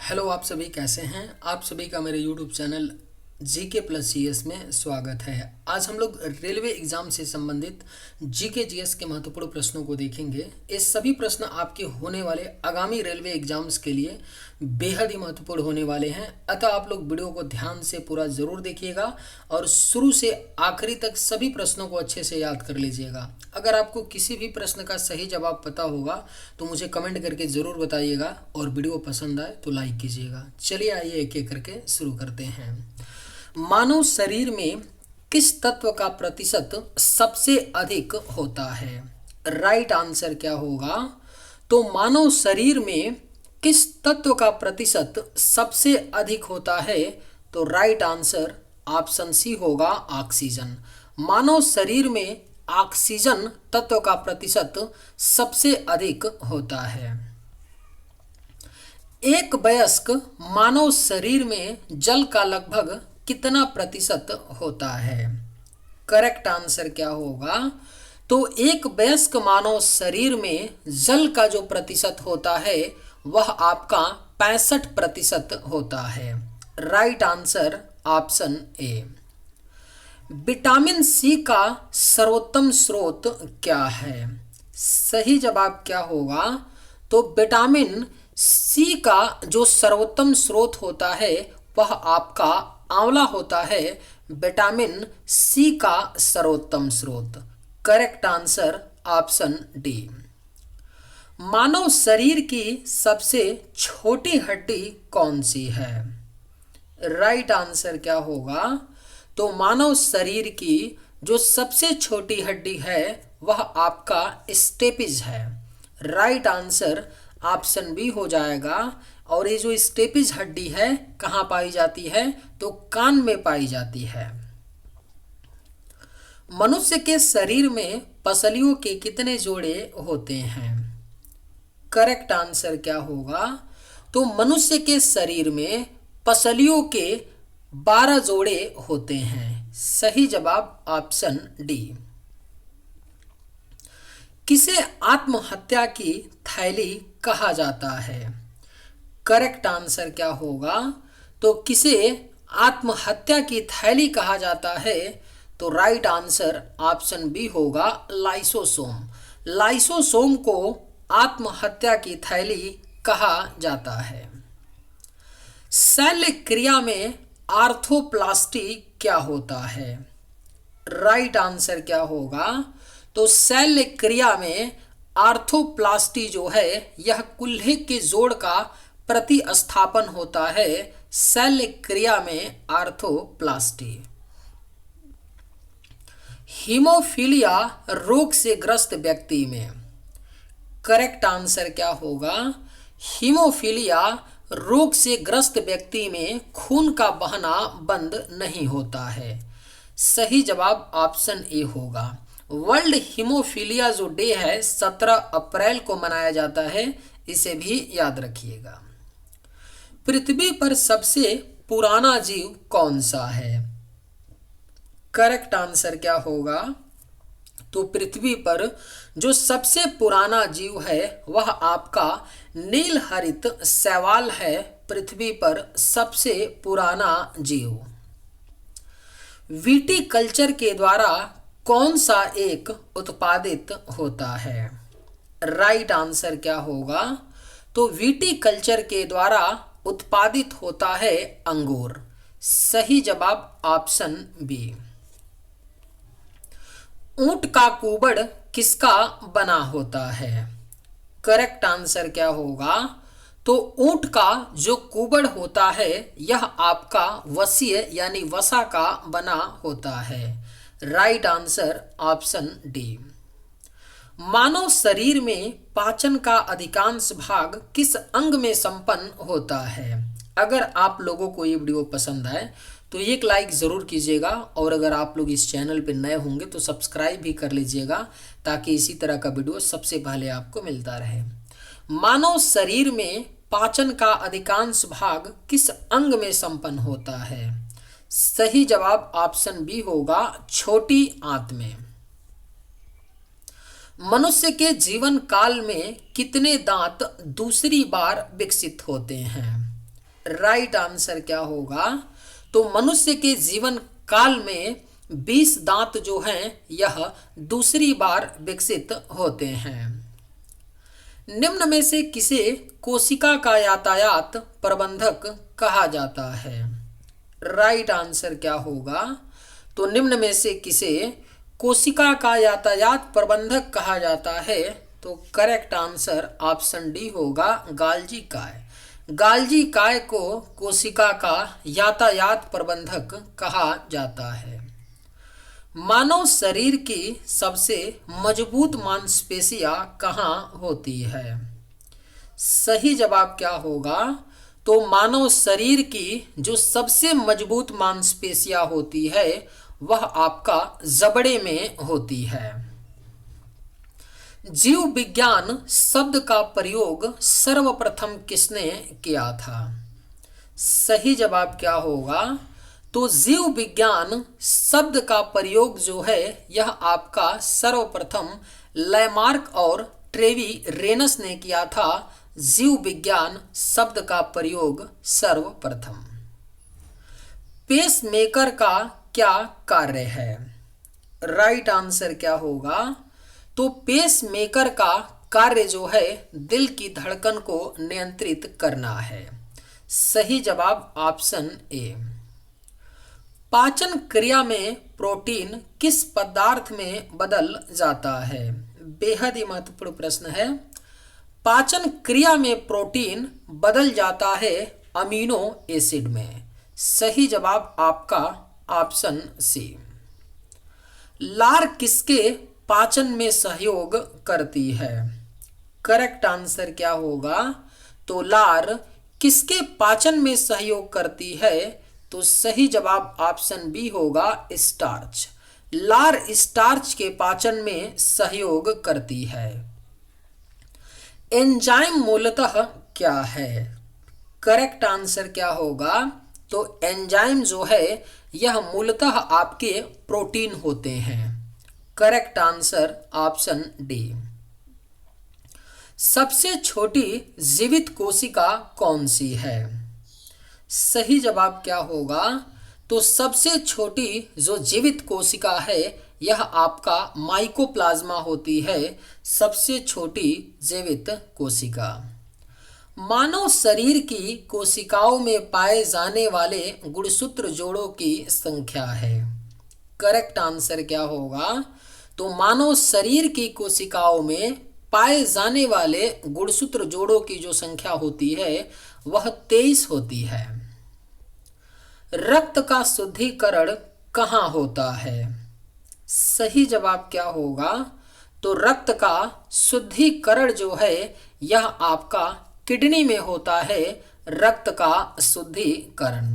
Hello, आप सभी कैसे हैं। आप सभी का मेरे YouTube channel GK plus GS में स्वागत है। आज हम लोग रेलवे एग्जाम से संबंधित जीके जीएस के महत्वपूर्ण प्रश्नों को देखेंगे। ये सभी प्रश्न आपके होने वाले आगामी रेलवे एग्जाम्स के लिए बेहद ही महत्वपूर्ण होने वाले हैं। अतः आप लोग वीडियो को ध्यान से पूरा ज़रूर देखिएगा और शुरू से आखिरी तक सभी प्रश्नों को अच्छे से याद कर लीजिएगा। अगर आपको किसी भी प्रश्न का सही जवाब पता होगा तो मुझे कमेंट करके ज़रूर बताइएगा और वीडियो पसंद आए तो लाइक कीजिएगा। चलिए आइए एक एक करके शुरू करते हैं। मानव शरीर में किस तत्व का प्रतिशत सबसे अधिक होता है? राइट आंसर क्या होगा? तो मानव शरीर में किस तत्व का प्रतिशत सबसे अधिक होता है? तो राइट आंसर ऑप्शन सी होगा, ऑक्सीजन। मानव शरीर में ऑक्सीजन तत्व का प्रतिशत सबसे अधिक होता है। एक वयस्क मानव शरीर में जल का लगभग कितना प्रतिशत होता है? करेक्ट आंसर क्या होगा? तो एक वयस्क मानव शरीर में जल का जो प्रतिशत होता है वह आपका 65% होता है। Right answer option A. Vitamin C का सर्वोत्तम स्रोत क्या है? सही जवाब क्या होगा? तो विटामिन सी का जो सर्वोत्तम स्रोत होता है वह आपका आंवला होता है। विटामिन सी का सर्वोत्तम स्रोत। Correct answer option D. मानव शरीर की सबसे छोटी हड्डी कौन सी है? राइट आंसर क्या होगा? तो मानव शरीर की जो सबसे छोटी हड्डी है वह आपका स्टेपिज है। राइट आंसर ऑप्शन बी हो जाएगा। और ये जो स्टेपिज हड्डी है कहाँ पाई जाती है? तो कान में पाई जाती है। मनुष्य के शरीर में पसलियों के कितने जोड़े होते हैं? करेक्ट आंसर क्या होगा? तो मनुष्य के शरीर में पसलियों के 12 जोड़े होते हैं। सही जवाब ऑप्शन डी। किसे आत्महत्या की थैली कहा जाता है? करेक्ट आंसर क्या होगा? तो किसे आत्महत्या की थैली कहा जाता है? तो राइट आंसर ऑप्शन बी होगा, लाइसोसोम। लाइसोसोम को आत्महत्या की थैली कहा जाता है। शल्य क्रिया में आर्थोप्लास्टी क्या होता है? राइट आंसर क्या होगा? तो शल्य क्रिया में आर्थोप्लास्टी जो है यह कुल्हे के जोड़ का प्रतिस्थापन होता है। शल्य क्रिया में आर्थोप्लास्टी। हीमोफीलिया रोग से ग्रस्त व्यक्ति में करेक्ट आंसर क्या होगा? हीमोफीलिया रोग से ग्रस्त व्यक्ति में खून का बहना बंद नहीं होता है। सही जवाब ऑप्शन ए होगा। वर्ल्ड हीमोफीलिया जो डे है 17 अप्रैल को मनाया जाता है, इसे भी याद रखिएगा। पृथ्वी पर सबसे पुराना जीव कौन सा है? करेक्ट आंसर क्या होगा? तो पृथ्वी पर जो सबसे पुराना जीव है वह आपका नीलहरित शैवाल है। पृथ्वी पर सबसे पुराना जीव। विटीकल्चर के द्वारा कौन सा एक उत्पादित होता है? राइट आंसर क्या होगा? तो विटीकल्चर के द्वारा उत्पादित होता है अंगूर। सही जवाब ऑप्शन बी। ऊंट का कुबड़ किसका बना होता है? करेक्ट आंसर क्या होगा? तो ऊंट का जो कुबड़ होता है यह आपका वसीय यानी वसा का बना होता है। Right answer option D. मानव शरीर में पाचन का अधिकांश भाग किस अंग में संपन्न होता है? अगर आप लोगों को ये वीडियो पसंद आए तो एक लाइक ज़रूर कीजिएगा और अगर आप लोग इस चैनल पर नए होंगे तो सब्सक्राइब भी कर लीजिएगा ताकि इसी तरह का वीडियो सबसे पहले आपको मिलता रहे। मानव शरीर में पाचन का अधिकांश भाग किस अंग में संपन्न होता है? सही जवाब ऑप्शन बी होगा, छोटी आंत में। मनुष्य के जीवन काल में कितने दांत दूसरी बार विकसित होते हैं? राइट आंसर क्या होगा? तो मनुष्य के जीवन काल में 20 दांत जो हैं यह दूसरी बार विकसित होते हैं। निम्न में से किसे कोशिका का यातायात प्रबंधक कहा जाता है? राइट आंसर क्या होगा? तो निम्न में से किसे कोशिका का यातायात प्रबंधक कहा जाता है? तो करेक्ट आंसर ऑप्शन डी होगा, गाल्जी काय। गाल्जी काय को कोशिका का यातायात प्रबंधक कहा जाता है। मानव शरीर की सबसे मजबूत मांसपेशियां कहाँ होती है? सही जवाब क्या होगा? तो मानव शरीर की जो सबसे मजबूत मांसपेशियां होती है वह आपका जबड़े में होती है। जीव विज्ञान शब्द का प्रयोग सर्वप्रथम किसने किया था? सही जवाब क्या होगा? तो जीव विज्ञान शब्द का प्रयोग जो है यह आपका सर्वप्रथम लैमार्क और ट्रेवी रेनस ने किया था। जीव विज्ञान शब्द का प्रयोग सर्वप्रथम। पेसमेकर का क्या कार्य है? राइट आंसर क्या होगा? तो पेसमेकर का कार्य जो है दिल की धड़कन को नियंत्रित करना है। सही जवाब ऑप्शन ए। पाचन क्रिया में प्रोटीन किस पदार्थ में बदल जाता है? बेहद ही महत्वपूर्ण प्रश्न है। पाचन क्रिया में प्रोटीन बदल जाता है अमीनो एसिड में। सही जवाब आपका ऑप्शन सी। लार किसके पाचन में सहयोग करती है? करेक्ट आंसर क्या होगा? तो लार किसके पाचन में सहयोग करती है? तो सही जवाब ऑप्शन बी होगा, स्टार्च। लार स्टार्च के पाचन में सहयोग करती है। एंजाइम मूलतः क्या है? करेक्ट आंसर क्या होगा? तो एंजाइम जो है यह मूलतः आपके प्रोटीन होते हैं। Correct answer option D. सबसे छोटी जीवित कोशिका कौन सी है? सही जवाब क्या होगा? तो सबसे छोटी जो जीवित कोशिका है यह आपका माइकोप्लाज्मा होती है, सबसे छोटी जीवित कोशिका। मानव शरीर की कोशिकाओं में पाए जाने वाले गुणसूत्र जोड़ों की संख्या है। करेक्ट आंसर क्या होगा? तो मानव शरीर की कोशिकाओं में पाए जाने वाले गुणसूत्र जोड़ों की जो संख्या होती है वह 23 होती है। रक्त का शुद्धिकरण कहाँ होता है? सही जवाब क्या होगा? तो रक्त का शुद्धिकरण जो है यह आपका किडनी में होता है, रक्त का शुद्धिकरण।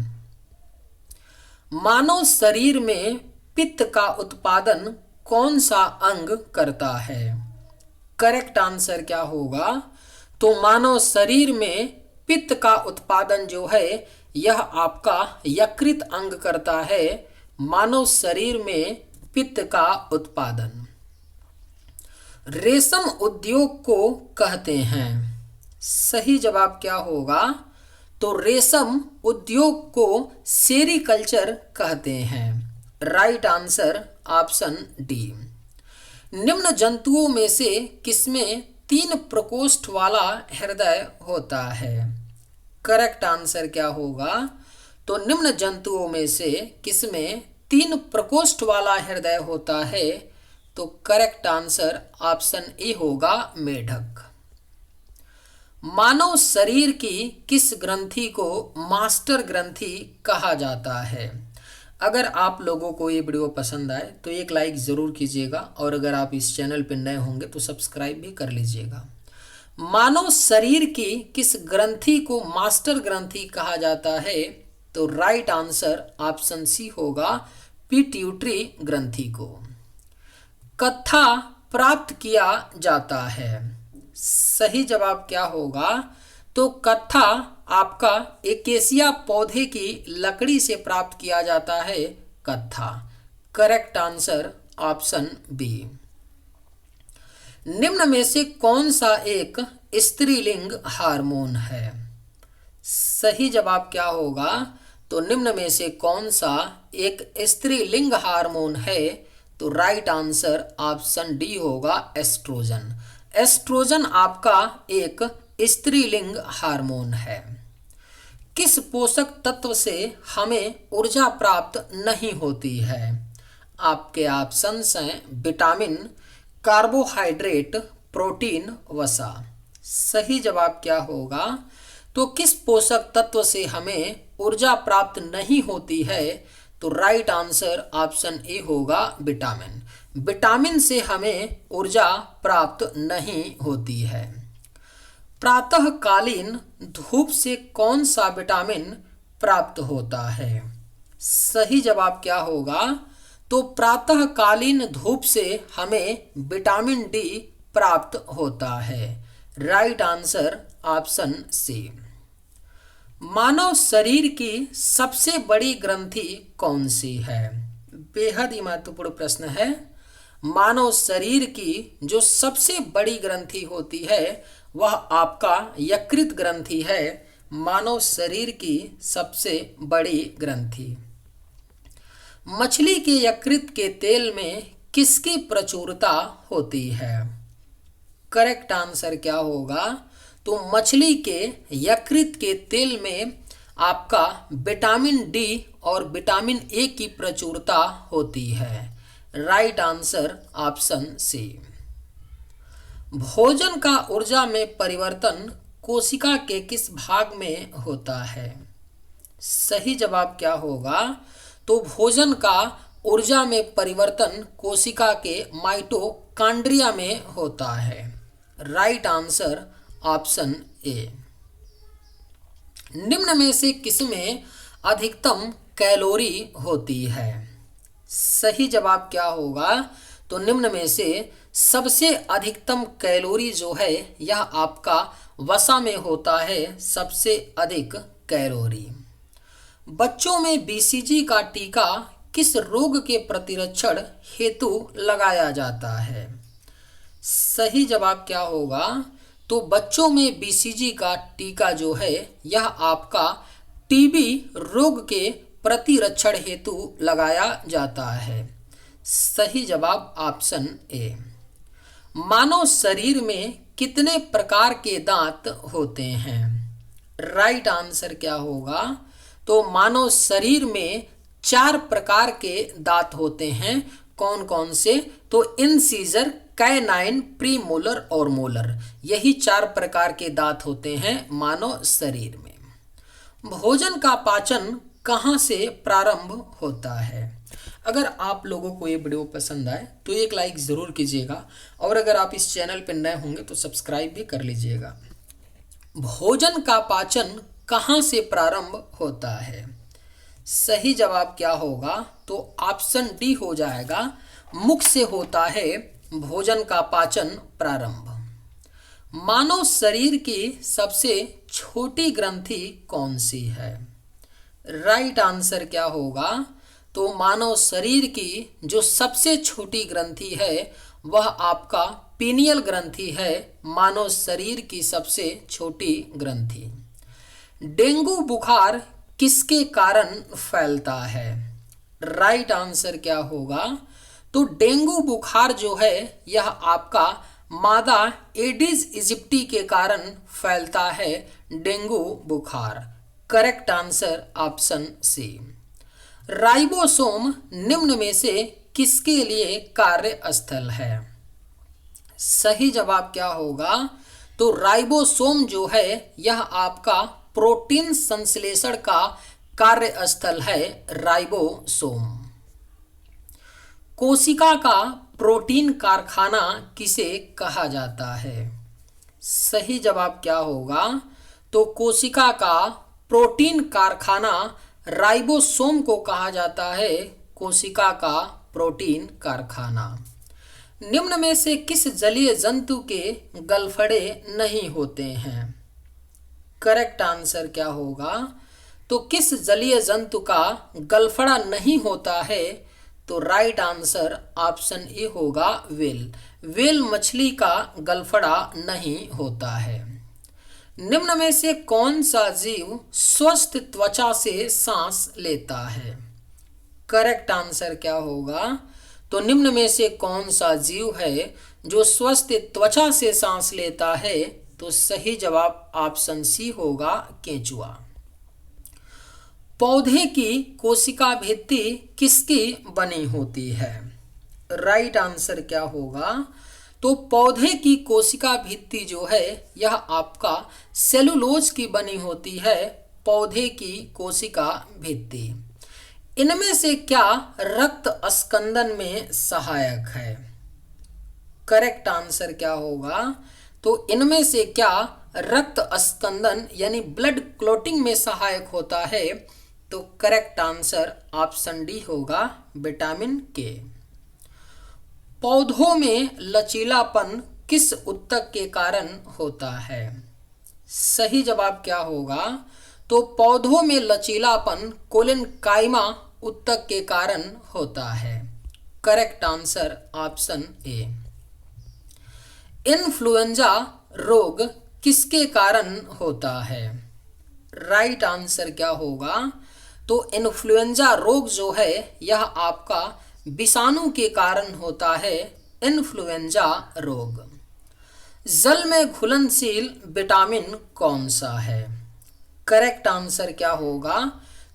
मानव शरीर में पित्त का उत्पादन कौन सा अंग करता है? करेक्ट आंसर क्या होगा? तो मानव शरीर में पित्त का उत्पादन जो है यह आपका यकृत अंग करता है। मानव शरीर में पित्त का उत्पादन। रेशम उद्योग को कहते हैं। सही जवाब क्या होगा? तो रेशम उद्योग को सेरीकल्चर कहते हैं। Right answer option D. निम्न जंतुओं में से किसमें 3 प्रकोष्ठ वाला हृदय होता है? करेक्ट आंसर क्या होगा? तो निम्न जंतुओं में से किसमें 3 प्रकोष्ठ वाला हृदय होता है? तो करेक्ट आंसर ऑप्शन ए होगा, मेढक। मानव शरीर की किस ग्रंथि को मास्टर ग्रंथि कहा जाता है? अगर आप लोगों को ये वीडियो पसंद आए तो एक लाइक ज़रूर कीजिएगा और अगर आप इस चैनल पर नए होंगे तो सब्सक्राइब भी कर लीजिएगा। मानव शरीर की किस ग्रंथि को मास्टर ग्रंथि कहा जाता है? तो राइट आंसर ऑप्शन सी होगा, पिट्यूटरी ग्रंथि को। कत्था प्राप्त किया जाता है। सही जवाब क्या होगा? तो कत्था आपका एकेसिया पौधे की लकड़ी से प्राप्त किया जाता है, कत्था। Correct answer option B. निम्न में से कौन सा एक स्त्रीलिंग हार्मोन है? सही जवाब क्या होगा? तो निम्न में से कौन सा एक स्त्रीलिंग हार्मोन है? तो राइट आंसर ऑप्शन डी होगा एस्ट्रोजन। एस्ट्रोजन आपका एक स्त्रीलिंग हार्मोन है। किस पोषक तत्व से हमें ऊर्जा प्राप्त नहीं होती है? आपके ऑप्शंस हैं विटामिन, कार्बोहाइड्रेट, प्रोटीन, वसा। सही जवाब क्या होगा? तो किस पोषक तत्व से हमें ऊर्जा प्राप्त नहीं होती है? तो राइट आंसर ऑप्शन ए होगा विटामिन। विटामिन से हमें ऊर्जा प्राप्त नहीं होती है। प्रातःकालीन धूप से कौन सा विटामिन प्राप्त होता है? सही जवाब क्या होगा? तो प्रातःकालीन धूप से हमें विटामिन डी प्राप्त होता है। Right answer option C. मानव शरीर की सबसे बड़ी ग्रंथि कौन सी है? बेहद ही महत्वपूर्ण प्रश्न है। मानव शरीर की जो सबसे बड़ी ग्रंथि होती है वह आपका यकृत ग्रंथि है। मानव शरीर की सबसे बड़ी ग्रंथि। मछली के यकृत के तेल में किसकी प्रचुरता होती है? करेक्ट आंसर क्या होगा? तो मछली के यकृत के तेल में आपका विटामिन डी और विटामिन ए की प्रचुरता होती है। Right answer option C. भोजन का ऊर्जा में परिवर्तन कोशिका के किस भाग में होता है? सही जवाब क्या होगा? तो भोजन का ऊर्जा में परिवर्तन कोशिका के माइटोकॉन्ड्रिया में होता है। राइट आंसर ऑप्शन ए। निम्न में से किसमें अधिकतम कैलोरी होती है? सही जवाब क्या होगा? तो निम्न में से सबसे अधिकतम कैलोरी जो है यह आपका वसा में होता है। सबसे अधिक कैलोरी। बच्चों में बीसीजी का टीका किस रोग के प्रतिरक्षण हेतु लगाया जाता है? सही जवाब क्या होगा? तो बच्चों में बीसीजी का टीका जो है यह आपका टीबी रोग के प्रतिरक्षण हेतु लगाया जाता है। सही जवाब ऑप्शन ए। मानव शरीर में कितने प्रकार के दांत होते हैं? राइट आंसर क्या होगा? तो मानव शरीर में 4 प्रकार के दांत होते हैं। कौन कौन से? तो इंसीजर, कैनाइन, प्रीमोलर और मोलर। यही 4 प्रकार के दांत होते हैं मानव शरीर में। भोजन का पाचन कहाँ से प्रारंभ होता है? अगर आप लोगों को ये वीडियो पसंद आए तो एक लाइक ज़रूर कीजिएगा और अगर आप इस चैनल पर नए होंगे तो सब्सक्राइब भी कर लीजिएगा। भोजन का पाचन कहाँ से प्रारंभ होता है? सही जवाब क्या होगा? तो ऑप्शन डी हो जाएगा, मुख से होता है भोजन का पाचन प्रारंभ। मानव शरीर की सबसे छोटी ग्रंथि कौन सी है? राइट आंसर क्या होगा? तो मानव शरीर की जो सबसे छोटी ग्रंथि है वह आपका पीनियल ग्रंथि है। मानव शरीर की सबसे छोटी ग्रंथि। डेंगू बुखार किसके कारण फैलता है? राइट आंसर क्या होगा? तो डेंगू बुखार जो है यह आपका मादा एडिस इजिप्टी के कारण फैलता है। डेंगू बुखार। Correct answer option C. Ribosome निम्न में से किसके लिए कार्यस्थल है? सही जवाब क्या होगा? तो राइबोसोम जो है यह आपका प्रोटीन संश्लेषण का कार्यस्थल है। राइबोसोम। कोशिका का प्रोटीन कारखाना किसे कहा जाता है? सही जवाब क्या होगा? तो कोशिका का प्रोटीन कारखाना राइबोसोम को कहा जाता है। कोशिका का प्रोटीन कारखाना। निम्न में से किस जलीय जंतु के गलफड़े नहीं होते हैं? करेक्ट आंसर क्या होगा? तो किस जलीय जंतु का गलफड़ा नहीं होता है? तो राइट आंसर ऑप्शन ए होगा, व्हेल। व्हेल मछली का गलफड़ा नहीं होता है। निम्न में से कौन सा जीव स्वस्थ त्वचा से सांस लेता है? करेक्ट आंसर क्या होगा? तो निम्न में से कौन सा जीव है जो स्वस्थ त्वचा से सांस लेता है? तो सही जवाब ऑप्शन सी होगा, केंचुआ। पौधे की कोशिका भित्ति किसकी बनी होती है? राइट आंसर क्या होगा? तो पौधे की कोशिका भित्ति जो है यह आपका सेलुलोज की बनी होती है, पौधे की कोशिका भित्ति। इनमें से क्या रक्त स्कंदन में सहायक है? करेक्ट आंसर क्या होगा? तो इनमें से क्या रक्त स्कंदन यानी ब्लड क्लॉटिंग में सहायक होता है? तो करेक्ट आंसर ऑप्शन डी होगा, विटामिन के। पौधों में लचीलापन किस ऊतक के कारण होता है? सही जवाब क्या होगा? तो पौधों में लचीलापन कोलेनकाइमा ऊतक के कारण होता है। करेक्ट आंसर ऑप्शन ए। इन्फ्लुएंजा रोग किसके कारण होता है? राइट आंसर क्या होगा? तो इन्फ्लुएंजा रोग जो है यह आपका विषाणु के कारण होता है, इन्फ्लुएंजा रोग। जल में घुलनशील विटामिन कौन सा है? करेक्ट आंसर क्या होगा?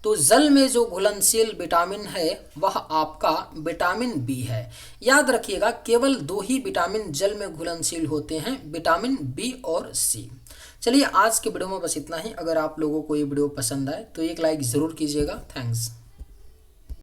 तो जल में जो घुलनशील विटामिन है वह आपका विटामिन बी है। याद रखिएगा, केवल 2 ही विटामिन जल में घुलनशील होते हैं, विटामिन बी और सी। चलिए आज के वीडियो में बस इतना ही। अगर आप लोगों को ये वीडियो पसंद आए तो एक लाइक ज़रूर कीजिएगा। थैंक्स।